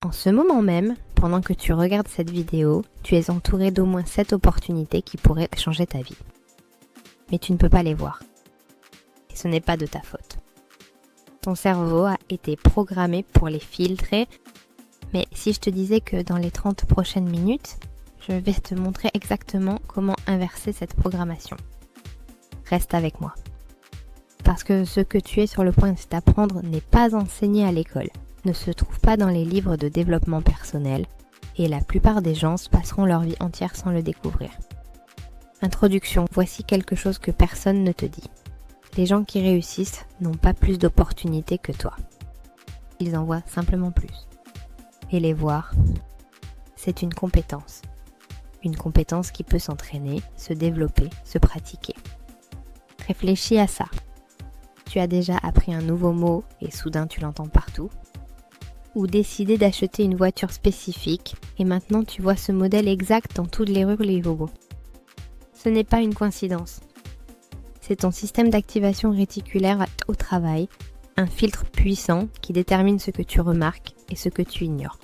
En ce moment même, pendant que tu regardes cette vidéo, tu es entouré d'au moins 7 opportunités qui pourraient changer ta vie. Mais tu ne peux pas les voir. Et ce n'est pas de ta faute. Ton cerveau a été programmé pour les filtrer, mais si je te disais que dans les 30 prochaines minutes, je vais te montrer exactement comment inverser cette programmation. Reste avec moi. Parce que ce que tu es sur le point d'apprendre n'est pas enseigné à l'école, ne se trouve pas dans les livres de développement personnel, et la plupart des gens passeront leur vie entière sans le découvrir. Introduction, voici quelque chose que personne ne te dit. Les gens qui réussissent n'ont pas plus d'opportunités que toi. Ils en voient simplement plus. Et les voir, c'est une compétence. Une compétence qui peut s'entraîner, se développer, se pratiquer. Réfléchis à ça. Tu as déjà appris un nouveau mot et soudain tu l'entends partout. Ou décidé d'acheter une voiture spécifique et maintenant tu vois ce modèle exact dans toutes les rues Livogo. Ce n'est pas une coïncidence. C'est ton système d'activation réticulaire au travail, un filtre puissant qui détermine ce que tu remarques et ce que tu ignores.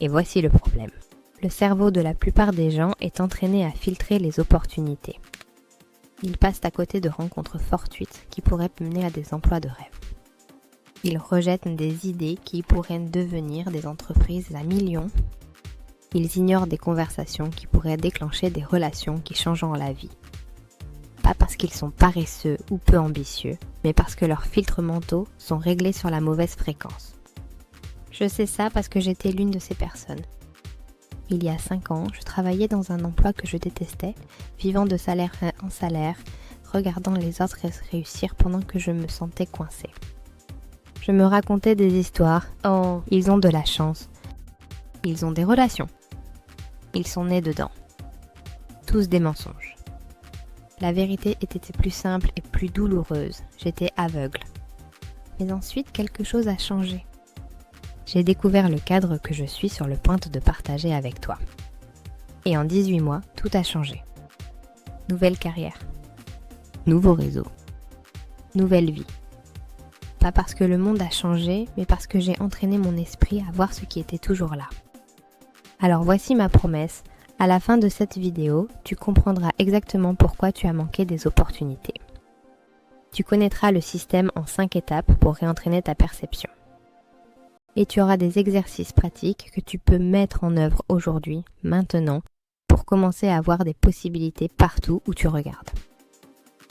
Et voici le problème. Le cerveau de la plupart des gens est entraîné à filtrer les opportunités. Ils passent à côté de rencontres fortuites qui pourraient mener à des emplois de rêve. Ils rejettent des idées qui pourraient devenir des entreprises à millions. Ils ignorent des conversations qui pourraient déclencher des relations qui changeront la vie. Pas parce qu'ils sont paresseux ou peu ambitieux, mais parce que leurs filtres mentaux sont réglés sur la mauvaise fréquence. Je sais ça parce que j'étais l'une de ces personnes. Il y a 5 ans, je travaillais dans un emploi que je détestais, vivant de salaire en salaire, regardant les autres réussir pendant que je me sentais coincée. Je me racontais des histoires. Oh, ils ont de la chance. Ils ont des relations. Ils sont nés dedans. Tous des mensonges. La vérité était plus simple et plus douloureuse. J'étais aveugle. Mais ensuite, quelque chose a changé. J'ai découvert le cadre que je suis sur le point de partager avec toi. Et en 18 mois, tout a changé. Nouvelle carrière. Nouveau réseau. Nouvelle vie. Pas parce que le monde a changé, mais parce que j'ai entraîné mon esprit à voir ce qui était toujours là. Alors voici ma promesse. À la fin de cette vidéo, tu comprendras exactement pourquoi tu as manqué des opportunités. Tu connaîtras le système en 5 étapes pour réentraîner ta perception. Et tu auras des exercices pratiques que tu peux mettre en œuvre aujourd'hui, maintenant, pour commencer à avoir des possibilités partout où tu regardes.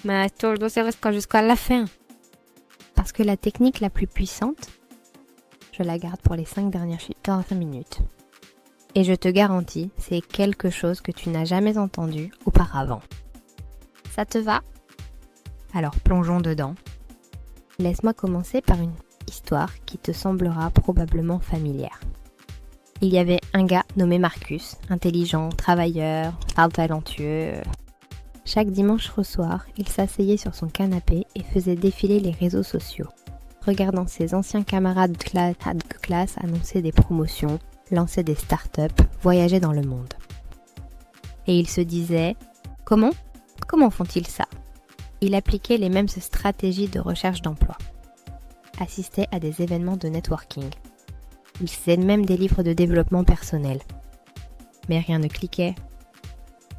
Mais tout le reste jusqu'à la fin. Parce que la technique la plus puissante, je la garde pour les 5 dernières minutes. Et je te garantis, c'est quelque chose que tu n'as jamais entendu auparavant. Ça te va ? Alors plongeons dedans. Laisse-moi commencer par une histoire qui te semblera probablement familière. Il y avait un gars nommé Marcus, intelligent, travailleur, talentueux. Chaque dimanche au soir, il s'asseyait sur son canapé et faisait défiler les réseaux sociaux, regardant ses anciens camarades de classe annoncer des promotions, lancer des startups, voyager dans le monde. Et il se disait « Comment font-ils ça ?» Il appliquait les mêmes stratégies de recherche d'emploi, assistait à des événements de networking. Il lisait même des livres de développement personnel. Mais rien ne cliquait.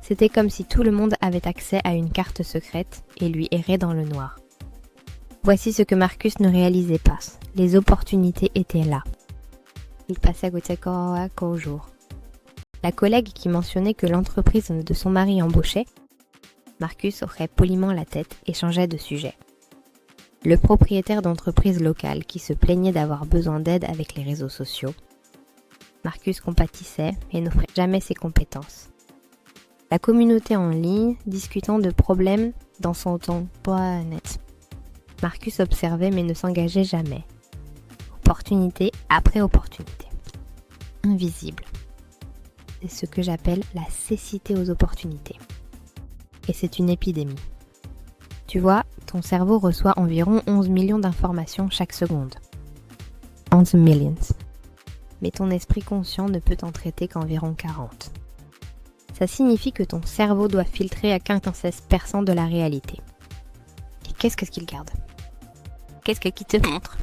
C'était comme si tout le monde avait accès à une carte secrète et lui errait dans le noir. Voici ce que Marcus ne réalisait pas. Les opportunités étaient là. Il passait à côté qu'au jour. La collègue qui mentionnait que l'entreprise de son mari embauchait, Marcus hochait poliment la tête et changeait de sujet. Le propriétaire d'entreprise locale qui se plaignait d'avoir besoin d'aide avec les réseaux sociaux, Marcus compatissait et n'offrait jamais ses compétences. La communauté en ligne discutant de problèmes dans son ton pas net. Marcus observait mais ne s'engageait jamais. Opportunité après opportunité. Invisible. C'est ce que j'appelle la cécité aux opportunités. Et c'est une épidémie. Tu vois, ton cerveau reçoit environ 11 millions d'informations chaque seconde. 11 millions. Mais ton esprit conscient ne peut en traiter qu'environ 40. Ça signifie que ton cerveau doit filtrer à 15% de la réalité. Et qu'est-ce qu'il garde ? Qu'est-ce qu'il te montre ?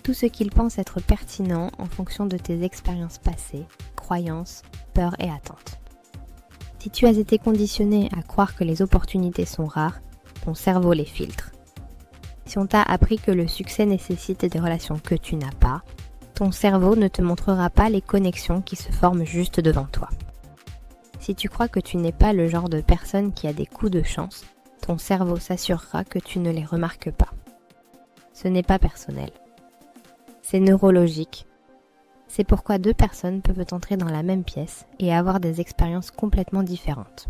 tout ce qu'il pense être pertinent en fonction de tes expériences passées, croyances, peurs et attentes. Si tu as été conditionné à croire que les opportunités sont rares, ton cerveau les filtre. Si on t'a appris que le succès nécessite des relations que tu n'as pas, ton cerveau ne te montrera pas les connexions qui se forment juste devant toi. Si tu crois que tu n'es pas le genre de personne qui a des coups de chance, ton cerveau s'assurera que tu ne les remarques pas. Ce n'est pas personnel. C'est neurologique. C'est pourquoi deux personnes peuvent entrer dans la même pièce et avoir des expériences complètement différentes.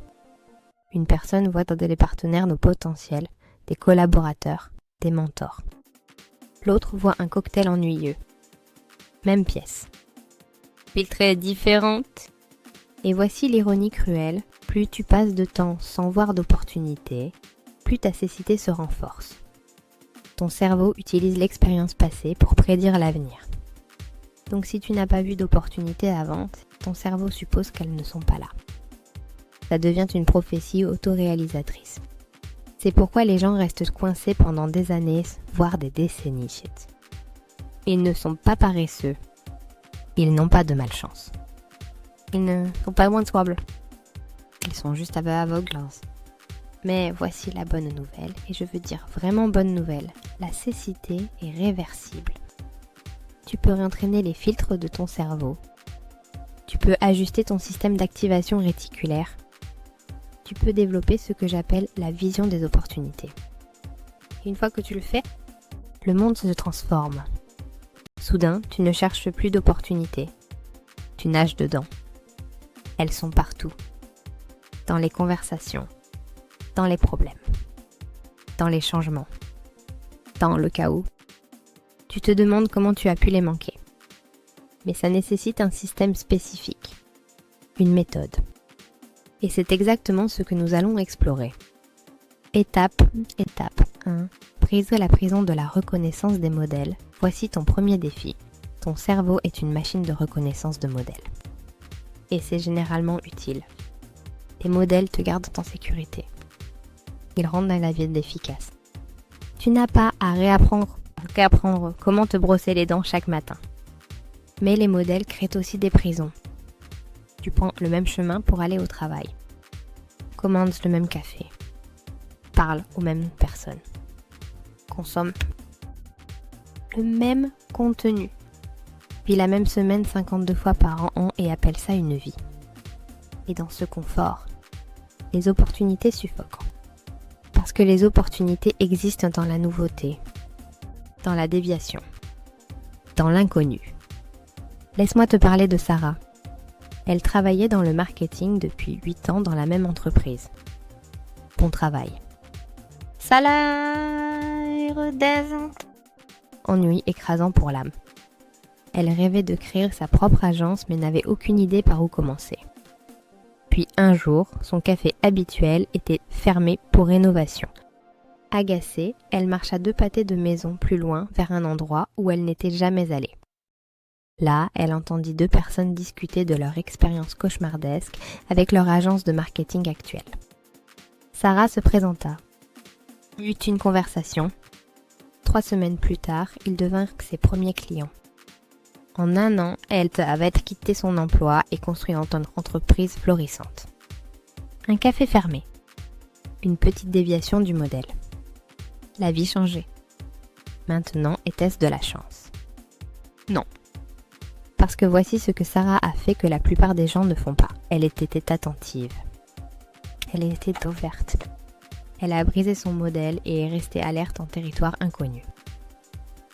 Une personne voit dans des partenaires nos potentiels, des collaborateurs, des mentors. L'autre voit un cocktail ennuyeux. Même pièce. Filtrées différentes. Et voici l'ironie cruelle, plus tu passes de temps sans voir d'opportunités, plus ta cécité se renforce. Ton cerveau utilise l'expérience passée pour prédire l'avenir. Donc si tu n'as pas vu d'opportunités avant, ton cerveau suppose qu'elles ne sont pas là. Ça devient une prophétie autoréalisatrice. C'est pourquoi les gens restent coincés pendant des années, voire des décennies. Ils ne sont pas paresseux. Ils n'ont pas de malchance. Ils ne sont pas invincibles. Ils sont juste aveugles. Mais voici la bonne nouvelle, et je veux dire vraiment bonne nouvelle. La cécité est réversible. Tu peux réentraîner les filtres de ton cerveau. Tu peux ajuster ton système d'activation réticulaire. Tu peux développer ce que j'appelle la vision des opportunités. Et une fois que tu le fais, le monde se transforme. Soudain, tu ne cherches plus d'opportunités. Tu nages dedans. Elles sont partout. Dans les conversations, dans les problèmes, dans les changements, dans le chaos. Tu te demandes comment tu as pu les manquer. Mais ça nécessite un système spécifique, une méthode. Et c'est exactement ce que nous allons explorer. Étape 1. Brise la prison de la reconnaissance des modèles. Voici ton premier défi. Ton cerveau est une machine de reconnaissance de modèles. Et c'est généralement utile. Les modèles te gardent en sécurité. Ils rendent la vie efficace. Tu n'as pas à réapprendre comment te brosser les dents chaque matin. Mais les modèles créent aussi des prisons. Tu prends le même chemin pour aller au travail. Commande le même café. Parle aux mêmes personnes. Consomme le même contenu. Vis la même semaine 52 fois par an et appelle ça une vie. Et dans ce confort, les opportunités suffoquent. Parce que les opportunités existent dans la nouveauté, dans la déviation, dans l'inconnu. Laisse-moi te parler de Sarah. Elle travaillait dans le marketing depuis 8 ans dans la même entreprise. Bon travail. Salaire décent. Ennui écrasant pour l'âme. Elle rêvait de créer sa propre agence mais n'avait aucune idée par où commencer. Puis un jour, son café habituel était fermé pour rénovation. Agacée, elle marcha 2 pâtés de maison plus loin vers un endroit où elle n'était jamais allée. Là, elle entendit 2 personnes discuter de leur expérience cauchemardesque avec leur agence de marketing actuelle. Sarah se présenta. Eut une conversation. 3 semaines plus tard, ils devinrent ses premiers clients. En 1 an, elle avait quitté son emploi et construit une entreprise florissante. Un café fermé. Une petite déviation du modèle. La vie changeait. Maintenant, était-ce de la chance? Non. Parce que voici ce que Sarah a fait que la plupart des gens ne font pas. Elle était attentive. Elle était ouverte. Elle a brisé son modèle et est restée alerte en territoire inconnu.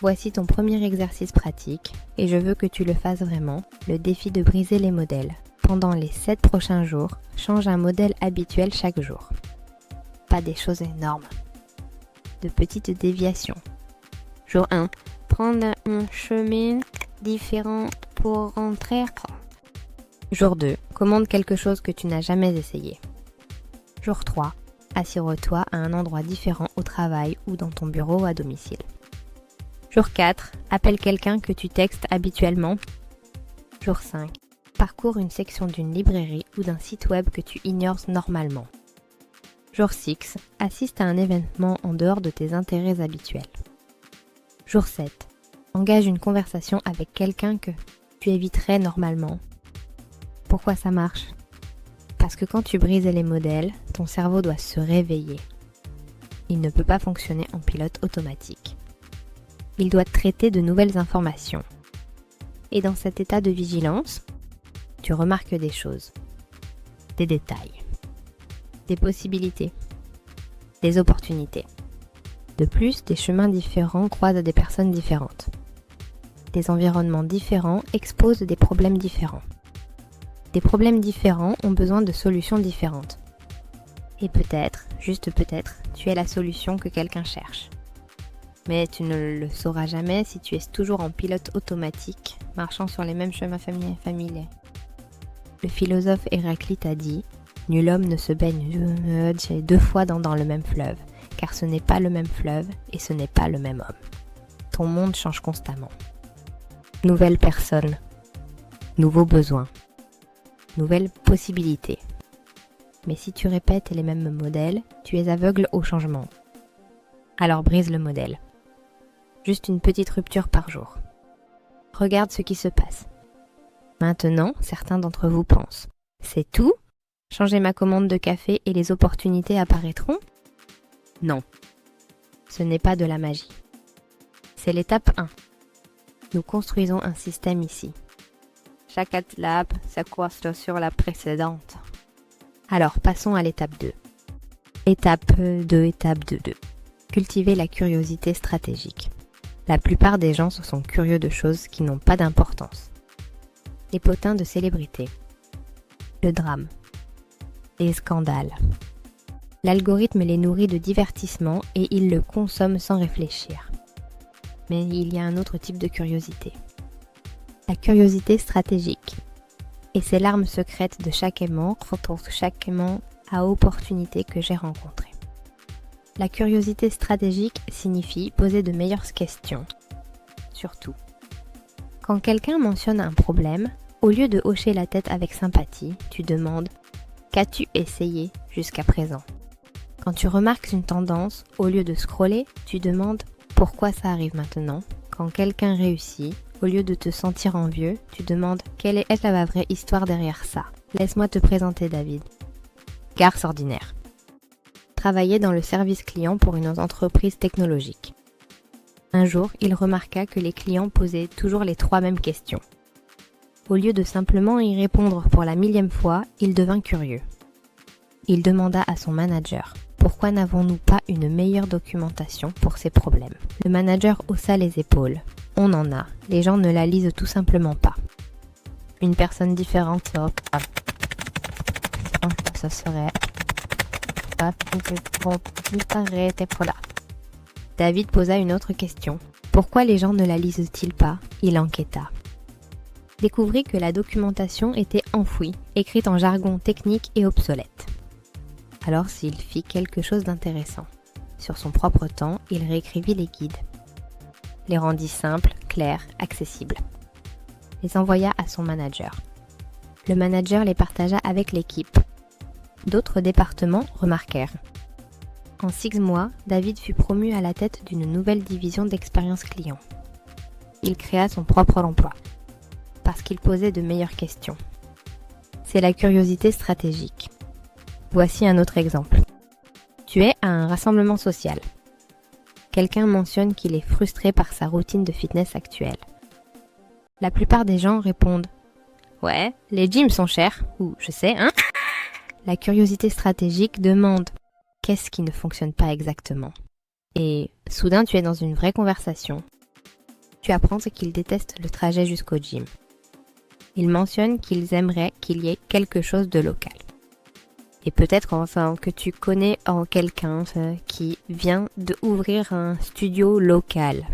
Voici ton premier exercice pratique, et je veux que tu le fasses vraiment, le défi de briser les modèles. Pendant les 7 prochains jours, change un modèle habituel chaque jour. Pas des choses énormes. De petites déviations. Jour 1. Prendre un chemin différent pour rentrer. Jour 2. Commande quelque chose que tu n'as jamais essayé. Jour 3. Assure-toi à un endroit différent au travail ou dans ton bureau ou à domicile. Jour 4. Appelle quelqu'un que tu textes habituellement. Jour 5. Parcours une section d'une librairie ou d'un site web que tu ignores normalement. Jour 6. Assiste à un événement en dehors de tes intérêts habituels. Jour 7. Engage une conversation avec quelqu'un que tu éviterais normalement. Pourquoi ça marche ? Parce que quand tu brises les modèles, ton cerveau doit se réveiller. Il ne peut pas fonctionner en pilote automatique. Il doit traiter de nouvelles informations. Et dans cet état de vigilance, tu remarques des choses, des détails, des possibilités, des opportunités. De plus, des chemins différents croisent des personnes différentes. Des environnements différents exposent des problèmes différents. Des problèmes différents ont besoin de solutions différentes. Et peut-être, juste peut-être, tu es la solution que quelqu'un cherche. Mais tu ne le sauras jamais si tu es toujours en pilote automatique, marchant sur les mêmes chemins familiers. Le philosophe Héraclite a dit « Nul homme ne se baigne 2 fois dans le même fleuve, car ce n'est pas le même fleuve et ce n'est pas le même homme. » Ton monde change constamment. Nouvelles personnes, nouveaux besoins, nouvelles possibilités. Mais si tu répètes les mêmes modèles, tu es aveugle au changement. Alors brise le modèle. Juste une petite rupture par jour. Regarde ce qui se passe. Maintenant, certains d'entre vous pensent « C'est tout ? Changer ma commande de café et les opportunités apparaîtront ?» Non. Ce n'est pas de la magie. C'est l'étape 1. Nous construisons un système ici. Chaque étape s'accroît sur la précédente. Alors, passons à l'étape 2. Étape 2. Cultiver la curiosité stratégique. La plupart des gens sont curieux de choses qui n'ont pas d'importance. Les potins de célébrités. Le drame. Les scandales. L'algorithme les nourrit de divertissement et ils le consomment sans réfléchir. Mais il y a un autre type de curiosité. La curiosité stratégique. Et c'est l'arme secrète de chaque aimant pour chaque aimant à opportunité que j'ai rencontré. La curiosité stratégique signifie poser de meilleures questions. Surtout. Quand quelqu'un mentionne un problème, au lieu de hocher la tête avec sympathie, tu demandes « Qu'as-tu essayé jusqu'à présent ?» Quand tu remarques une tendance, au lieu de scroller, tu demandes « Pourquoi ça arrive maintenant ?» Quand quelqu'un réussit, au lieu de te sentir envieux, tu demandes « Quelle est la vraie histoire derrière ça ?» Laisse-moi te présenter David. Garce ordinaire. Travaillait dans le service client pour une entreprise technologique. Un jour, il remarqua que les clients posaient toujours les 3 mêmes questions. Au lieu de simplement y répondre pour la 1000e fois, il devint curieux. Il demanda à son manager « Pourquoi n'avons-nous pas une meilleure documentation pour ces problèmes ?» Le manager haussa les épaules. « On en a, les gens ne la lisent tout simplement pas. » Une personne différente ça serait... David posa une autre question. Pourquoi les gens ne la lisent-ils pas ? Il enquêta. Découvrit que la documentation était enfouie, écrite en jargon technique et obsolète. Alors s'il fit quelque chose d'intéressant. Sur son propre temps, il réécrivit les guides. Les rendit simples, clairs, accessibles. Les envoya à son manager. Le manager les partagea avec l'équipe. D'autres départements remarquèrent. En 6 mois, David fut promu à la tête d'une nouvelle division d'expérience client. Il créa son propre emploi, parce qu'il posait de meilleures questions. C'est la curiosité stratégique. Voici un autre exemple. Tu es à un rassemblement social. Quelqu'un mentionne qu'il est frustré par sa routine de fitness actuelle. La plupart des gens répondent « Ouais, les gyms sont chers » ou « Je sais, hein ?» La curiosité stratégique demande « Qu'est-ce qui ne fonctionne pas exactement ?» Et soudain, tu es dans une vraie conversation. Tu apprends qu'ils détestent le trajet jusqu'au gym. Ils mentionnent qu'ils aimeraient qu'il y ait quelque chose de local. Et peut-être enfin que tu connais quelqu'un qui vient d'ouvrir un studio local.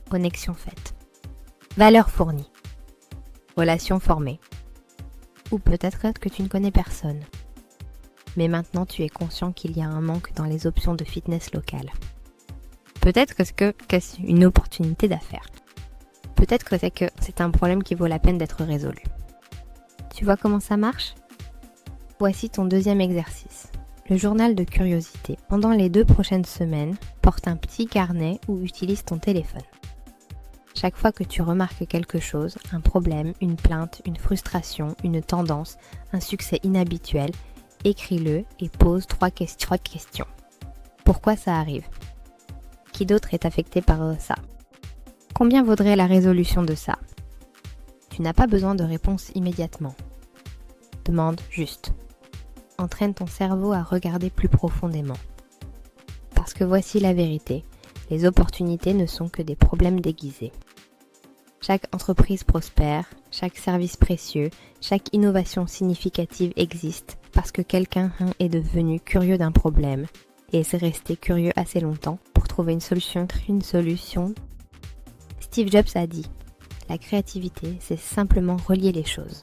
Connexion faite. Valeur fournie. Relation formée. Ou peut-être que tu ne connais personne. Mais maintenant tu es conscient qu'il y a un manque dans les options de fitness locales. Peut-être que c'est une opportunité d'affaires. Peut-être que c'est un problème qui vaut la peine d'être résolu. Tu vois comment ça marche ? Voici ton deuxième exercice. Le journal de curiosité. Pendant les 2 prochaines semaines, porte un petit carnet ou utilise ton téléphone. Chaque fois que tu remarques quelque chose, un problème, une plainte, une frustration, une tendance, un succès inhabituel, écris-le et pose trois questions. Pourquoi ça arrive? Qui d'autre est affecté par ça? Combien vaudrait la résolution de ça? Tu n'as pas besoin de réponse immédiatement. Demande juste. Entraîne ton cerveau à regarder plus profondément. Parce que voici la vérité, les opportunités ne sont que des problèmes déguisés. Chaque entreprise prospère, chaque service précieux, chaque innovation significative existe parce que quelqu'un est devenu curieux d'un problème et s'est resté curieux assez longtemps pour trouver une solution. Steve Jobs a dit, la créativité, c'est simplement relier les choses.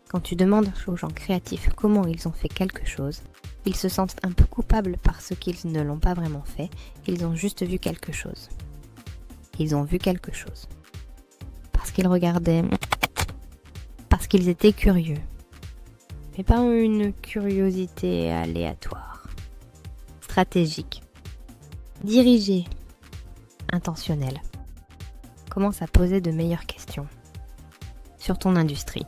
Quand tu demandes aux gens créatifs comment ils ont fait quelque chose, ils se sentent un peu coupables parce qu'ils ne l'ont pas vraiment fait, ils ont juste vu quelque chose. Ils ont vu quelque chose. Parce qu'ils regardaient, parce qu'ils étaient curieux. Mais pas une curiosité aléatoire. Stratégique. Dirigée. Intentionnelle. Commence à poser de meilleures questions. Sur ton industrie.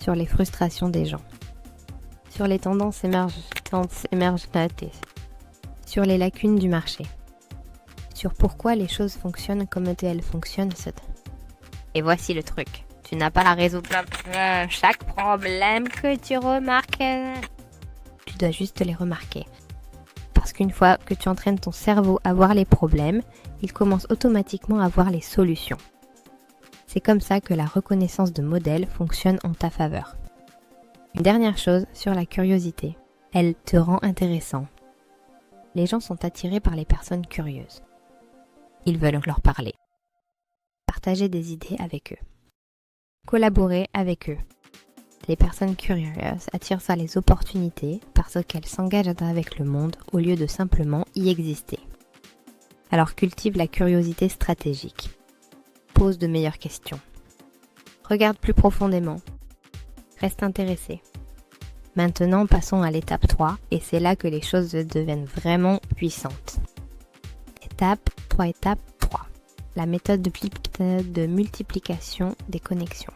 Sur les frustrations des gens. Sur les tendances émergentes. Sur les lacunes du marché. Sur pourquoi les choses fonctionnent comme elles fonctionnent. Et voici le truc. Tu n'as pas à résoudre chaque problème que tu remarques. Tu dois juste les remarquer. Parce qu'une fois que tu entraînes ton cerveau à voir les problèmes, il commence automatiquement à voir les solutions. C'est comme ça que la reconnaissance de modèles fonctionne en ta faveur. Une dernière chose sur la curiosité. Elle te rend intéressant. Les gens sont attirés par les personnes curieuses. Ils veulent leur parler. Partager des idées avec eux. Collaborer avec eux. Les personnes curieuses attirent ça les opportunités parce qu'elles s'engagent avec le monde au lieu de simplement y exister. Alors cultive la curiosité stratégique. Pose de meilleures questions. Regarde plus profondément. Reste intéressé. Maintenant, passons à l'étape 3 et c'est là que les choses deviennent vraiment puissantes. Étape 3. La méthode de multiplication des connexions.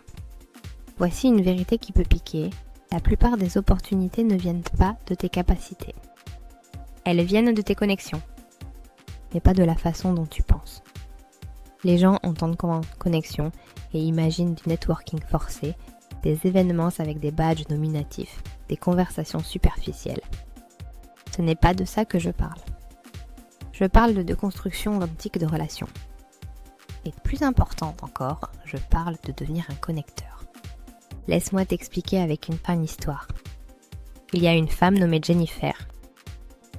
Voici une vérité qui peut piquer. La plupart des opportunités ne viennent pas de tes capacités. Elles viennent de tes connexions, mais pas de la façon dont tu penses. Les gens entendent connexion et imaginent du networking forcé, des événements avec des badges nominatifs, des conversations superficielles. Ce n'est pas de ça que je parle. Je parle de construction authentique de relations. Et plus importante encore, je parle de devenir un connecteur. Laisse-moi t'expliquer avec une histoire. Il y a une femme nommée Jennifer.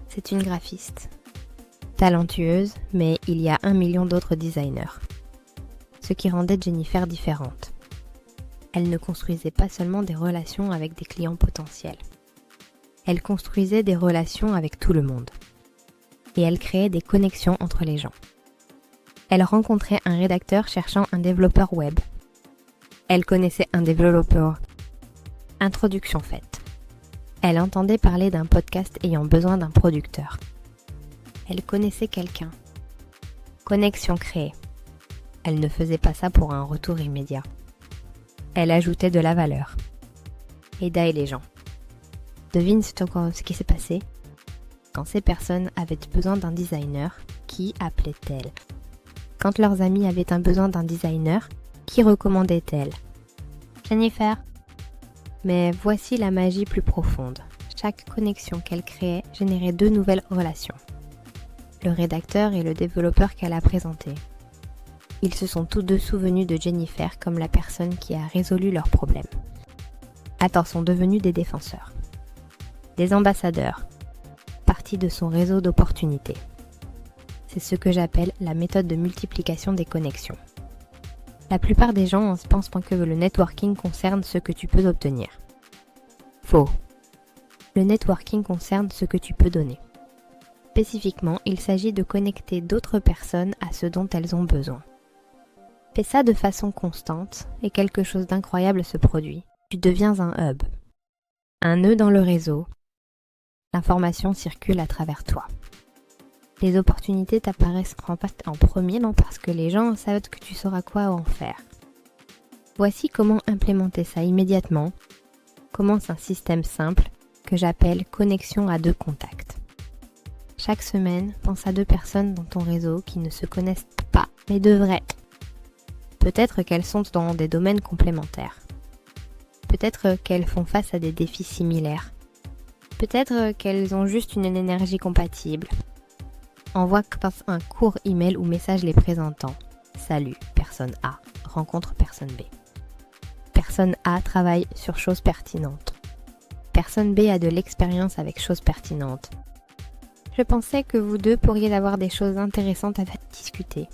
C'est une graphiste. Talentueuse, mais il y a 1 million d'autres designers. Ce qui rendait Jennifer différente. Elle ne construisait pas seulement des relations avec des clients potentiels. Elle construisait des relations avec tout le monde. Et elle créait des connexions entre les gens. Elle rencontrait un rédacteur cherchant un développeur web. Elle connaissait un développeur. Introduction faite. Elle entendait parler d'un podcast ayant besoin d'un producteur. Elle connaissait quelqu'un. Connexion créée. Elle ne faisait pas ça pour un retour immédiat. Elle ajoutait de la valeur. Aidait les gens. Devine ce qui s'est passé. Quand ces personnes avaient besoin d'un designer, qui appelait-elle? Quand leurs amis avaient un besoin d'un designer, qui recommandait-elle? Jennifer. Mais voici la magie plus profonde. Chaque connexion qu'elle créait générait 2 nouvelles relations. Le rédacteur et le développeur qu'elle a présenté. Ils se sont tous deux souvenus de Jennifer comme la personne qui a résolu leurs problèmes. Attends, sont devenus des défenseurs. Des ambassadeurs. Partie de son réseau d'opportunités. C'est ce que j'appelle la méthode de multiplication des connexions. La plupart des gens pensent que le networking concerne ce que tu peux obtenir. Faux. Le networking concerne ce que tu peux donner. Spécifiquement, il s'agit de connecter d'autres personnes à ce dont elles ont besoin. Fais ça de façon constante et quelque chose d'incroyable se produit. Tu deviens un hub. Un nœud dans le réseau. L'information circule à travers toi. Les opportunités t'apparaissent en premier, non, parce que les gens savent que tu sauras quoi en faire. Voici comment implémenter ça immédiatement. Commence un système simple que j'appelle connexion à 2 contacts. Chaque semaine, pense à 2 personnes dans ton réseau qui ne se connaissent pas, mais devraient. Peut-être qu'elles sont dans des domaines complémentaires. Peut-être qu'elles font face à des défis similaires. Peut-être qu'elles ont juste une énergie compatible. Envoie un court email ou message les présentant. Salut, personne A. Rencontre personne B. Personne A travaille sur choses pertinentes. Personne B a de l'expérience avec choses pertinentes. Je pensais que vous deux pourriez avoir des choses intéressantes à discuter.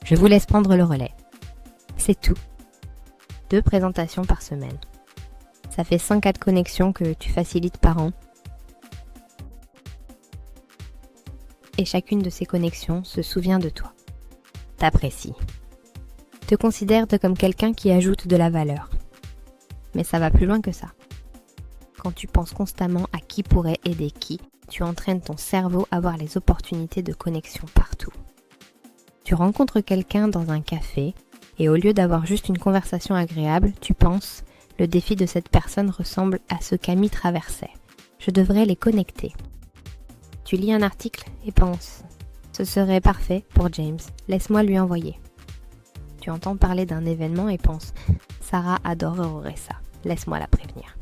Je vous laisse prendre le relais. C'est tout. 2 présentations par semaine. Ça fait 5 cas de connexion que tu facilites par an. Et chacune de ces connexions se souvient de toi. T'apprécie. Te considère comme quelqu'un qui ajoute de la valeur. Mais ça va plus loin que ça. Quand tu penses constamment à qui pourrait aider qui, tu entraînes ton cerveau à voir les opportunités de connexion partout. Tu rencontres quelqu'un dans un café et au lieu d'avoir juste une conversation agréable, tu penses « Le défi de cette personne ressemble à ce qu'Amy traversait. Je devrais les connecter. » Tu lis un article et penses « Ce serait parfait pour James, laisse-moi lui envoyer. » Tu entends parler d'un événement et penses « Sarah adorerait ça, laisse-moi la prévenir. »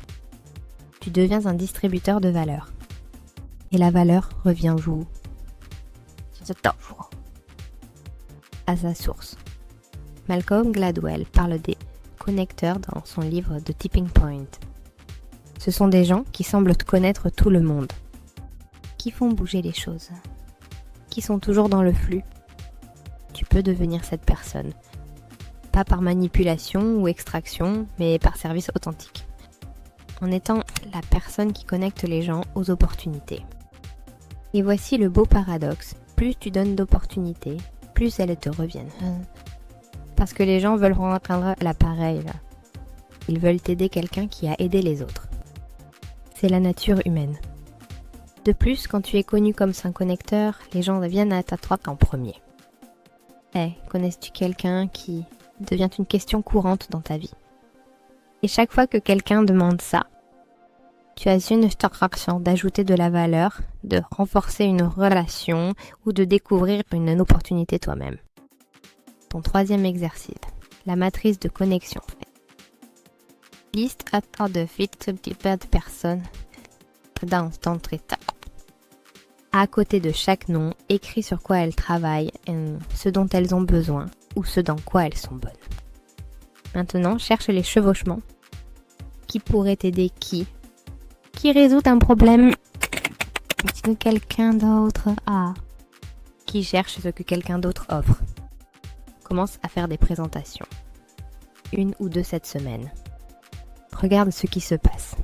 Tu deviens un distributeur de valeur. Et la valeur revient où ? À sa source. Malcolm Gladwell parle des connecteurs dans son livre The Tipping Point. Ce sont des gens qui semblent connaître tout le monde, qui font bouger les choses, qui sont toujours dans le flux. Tu peux devenir cette personne, pas par manipulation ou extraction, mais par service authentique, en étant la personne qui connecte les gens aux opportunités. Et voici le beau paradoxe, plus tu donnes d'opportunités, plus elles te reviennent. Parce que les gens veulent atteindre l'appareil. Ils veulent aider quelqu'un qui a aidé les autres. C'est la nature humaine. De plus, quand tu es connu comme un connecteur, les gens viennent à toi en premier. Connais-tu quelqu'un qui devient une question courante dans ta vie? Et chaque fois que quelqu'un demande ça, tu as une instruction d'ajouter de la valeur, de renforcer une relation ou de découvrir une opportunité toi-même. Ton 3e exercice, la matrice de connexion. Liste de personnes dans ton état. À côté de chaque nom, écris sur quoi elles travaillent, ce dont elles ont besoin ou ce dans quoi elles sont bonnes. Maintenant, cherche les chevauchements. Qui pourrait t'aider qui résout un problème que quelqu'un d'autre a. Qui cherche ce que quelqu'un d'autre offre. Commence à faire des présentations. 1 ou 2 cette semaine. Regarde ce qui se passe.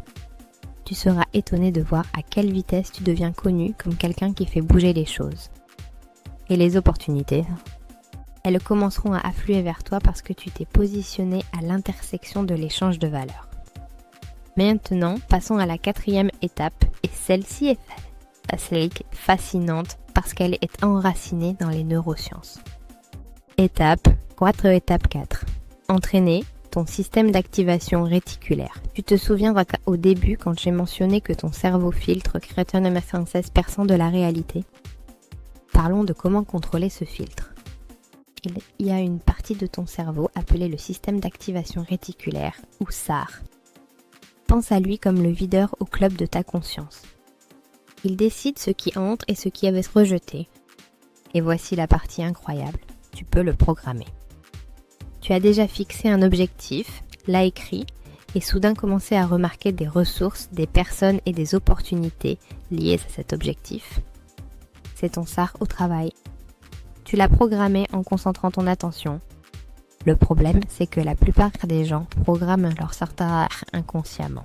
Tu seras étonné de voir à quelle vitesse tu deviens connu comme quelqu'un qui fait bouger les choses. Et les opportunités, elles commenceront à affluer vers toi parce que tu t'es positionné à l'intersection de l'échange de valeurs. Maintenant, passons à la 4e étape, et celle-ci est fascinante parce qu'elle est enracinée dans les neurosciences. Étape 4. Entraîner ton système d'activation réticulaire. Tu te souviens au début quand j'ai mentionné que ton cerveau filtre 96% de la réalité? Parlons de comment contrôler ce filtre. Il y a une partie de ton cerveau appelée le système d'activation réticulaire, ou SAR. Pense à lui comme le videur au club de ta conscience. Il décide ce qui entre et ce qui est rejeté. Et voici la partie incroyable, tu peux le programmer. Tu as déjà fixé un objectif, l'as écrit, et soudain commencé à remarquer des ressources, des personnes et des opportunités liées à cet objectif. C'est ton SAR au travail. Tu l'as programmé en concentrant ton attention. Le problème, c'est que la plupart des gens programment leur SAR inconsciemment.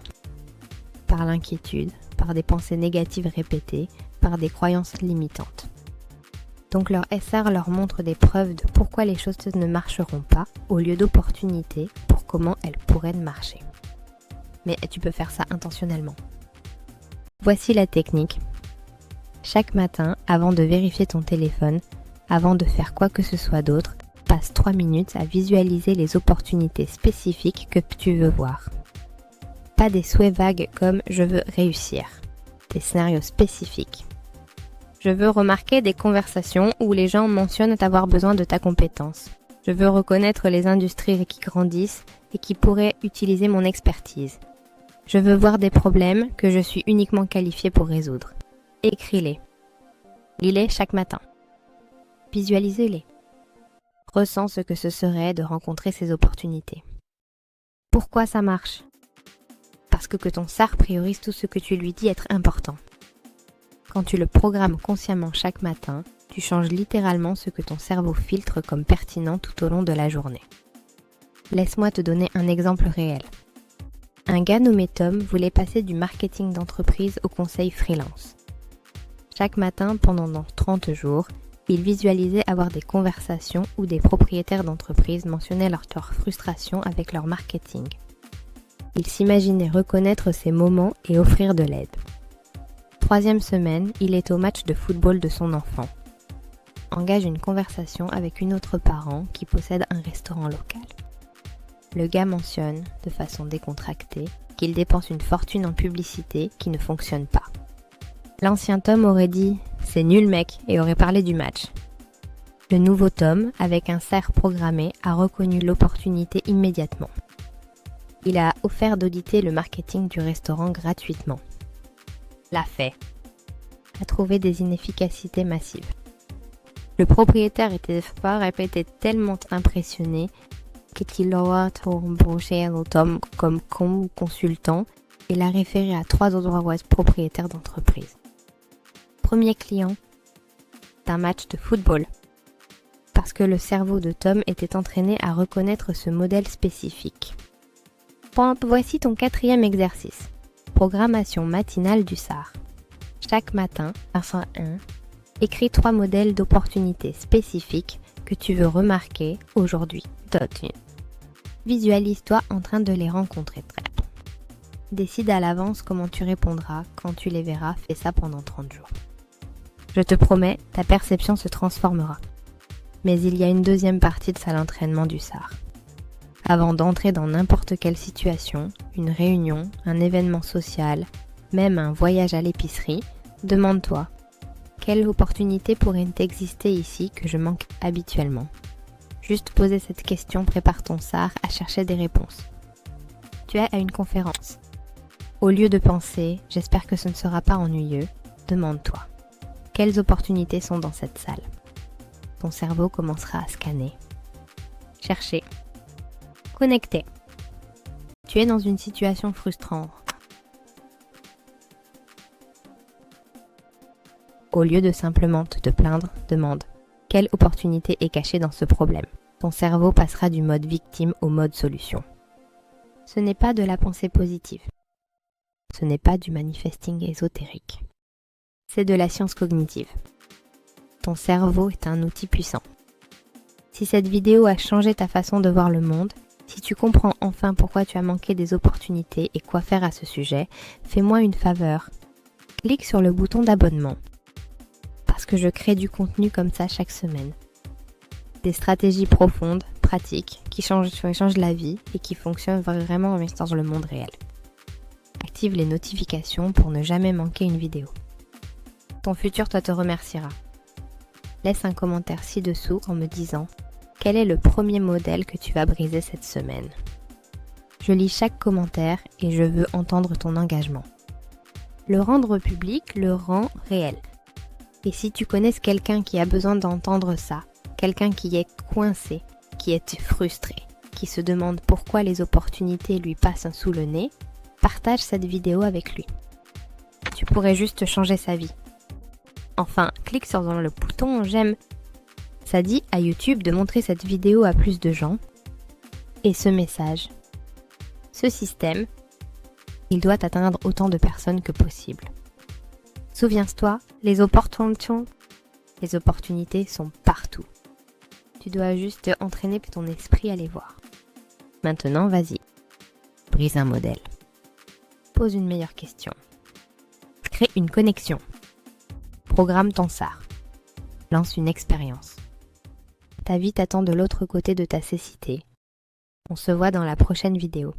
Par l'inquiétude, par des pensées négatives répétées, par des croyances limitantes. Donc leur SR leur montre des preuves de pourquoi les choses ne marcheront pas, au lieu d'opportunités pour comment elles pourraient marcher. Mais tu peux faire ça intentionnellement. Voici la technique. Chaque matin, avant de vérifier ton téléphone, avant de faire quoi que ce soit d'autre, passe 3 minutes à visualiser les opportunités spécifiques que tu veux voir. Pas des souhaits vagues comme « je veux réussir », des scénarios spécifiques. Je veux remarquer des conversations où les gens mentionnent avoir besoin de ta compétence. Je veux reconnaître les industries qui grandissent et qui pourraient utiliser mon expertise. Je veux voir des problèmes que je suis uniquement qualifié pour résoudre. Écris-les. Lis-les chaque matin. Visualise-les. Ressens ce que ce serait de rencontrer ces opportunités. Pourquoi ça marche ? Parce que ton cerveau priorise tout ce que tu lui dis être important. Quand tu le programmes consciemment chaque matin, tu changes littéralement ce que ton cerveau filtre comme pertinent tout au long de la journée. Laisse-moi te donner un exemple réel. Un gars nommé Tom voulait passer du marketing d'entreprise au conseil freelance. Chaque matin, pendant 30 jours, il visualisait avoir des conversations où des propriétaires d'entreprises mentionnaient leur frustration avec leur marketing. Il s'imaginait reconnaître ces moments et offrir de l'aide. 3e semaine, il est au match de football de son enfant. Engage une conversation avec une autre parent qui possède un restaurant local. Le gars mentionne, de façon décontractée, qu'il dépense une fortune en publicité qui ne fonctionne pas. L'ancien Tom aurait dit « c'est nul mec » et aurait parlé du match. Le nouveau Tom, avec un cerf programmé, a reconnu l'opportunité immédiatement. Il a offert d'auditer le marketing du restaurant gratuitement. L'a fait. A trouvé des inefficacités massives. Le propriétaire était tellement impressionné qu'il a embauché Tom comme consultant et l'a référé à 3 autres propriétaires d'entreprise. Premier client d'un match de football. Parce que le cerveau de Tom était entraîné à reconnaître ce modèle spécifique. Voici ton 4e exercice. Programmation matinale du SAR. Chaque matin, verset 1, écris 3 modèles d'opportunités spécifiques que tu veux remarquer aujourd'hui. Visualise-toi en train de les rencontrer. Décide à l'avance comment tu répondras quand tu les verras. Fais ça pendant 30 jours. Je te promets, ta perception se transformera. Mais il y a une 2e partie de l'entraînement du SAR. Avant d'entrer dans n'importe quelle situation, une réunion, un événement social, même un voyage à l'épicerie, demande-toi, quelle opportunité pourrait exister ici que je manque habituellement ? Juste poser cette question prépare ton SAR à chercher des réponses. Tu es à une conférence. Au lieu de penser « j'espère que ce ne sera pas ennuyeux », demande-toi, quelles opportunités sont dans cette salle ? Ton cerveau commencera à scanner. Chercher. Connecter. Tu es dans une situation frustrante. Au lieu de simplement te plaindre, demande « quelle opportunité est cachée dans ce problème ?» Ton cerveau passera du mode victime au mode solution. Ce n'est pas de la pensée positive. Ce n'est pas du manifesting ésotérique. C'est de la science cognitive. Ton cerveau est un outil puissant. Si cette vidéo a changé ta façon de voir le monde, si tu comprends enfin pourquoi tu as manqué des opportunités et quoi faire à ce sujet, fais-moi une faveur. Clique sur le bouton d'abonnement. Parce que je crée du contenu comme ça chaque semaine. Des stratégies profondes, pratiques, qui changent la vie et qui fonctionnent vraiment dans le monde réel. Active les notifications pour ne jamais manquer une vidéo. Ton futur te remerciera. Laisse un commentaire ci-dessous en me disant quel est le premier modèle que tu vas briser cette semaine. Je lis chaque commentaire et je veux entendre ton engagement. Le rendre public le rend réel. Et si tu connais quelqu'un qui a besoin d'entendre ça, quelqu'un qui est coincé, qui est frustré, qui se demande pourquoi les opportunités lui passent sous le nez, partage cette vidéo avec lui. Tu pourrais juste changer sa vie. Enfin, clique sur le bouton « J'aime ». Ça dit à YouTube de montrer cette vidéo à plus de gens. Et ce message, ce système, il doit atteindre autant de personnes que possible. Souviens-toi, les opportunités sont partout. Tu dois juste entraîner ton esprit à les voir. Maintenant, vas-y. Brise un modèle. Pose une meilleure question. Crée une connexion. Programme ton SAR. Lance une expérience. Ta vie t'attend de l'autre côté de ta cécité. On se voit dans la prochaine vidéo.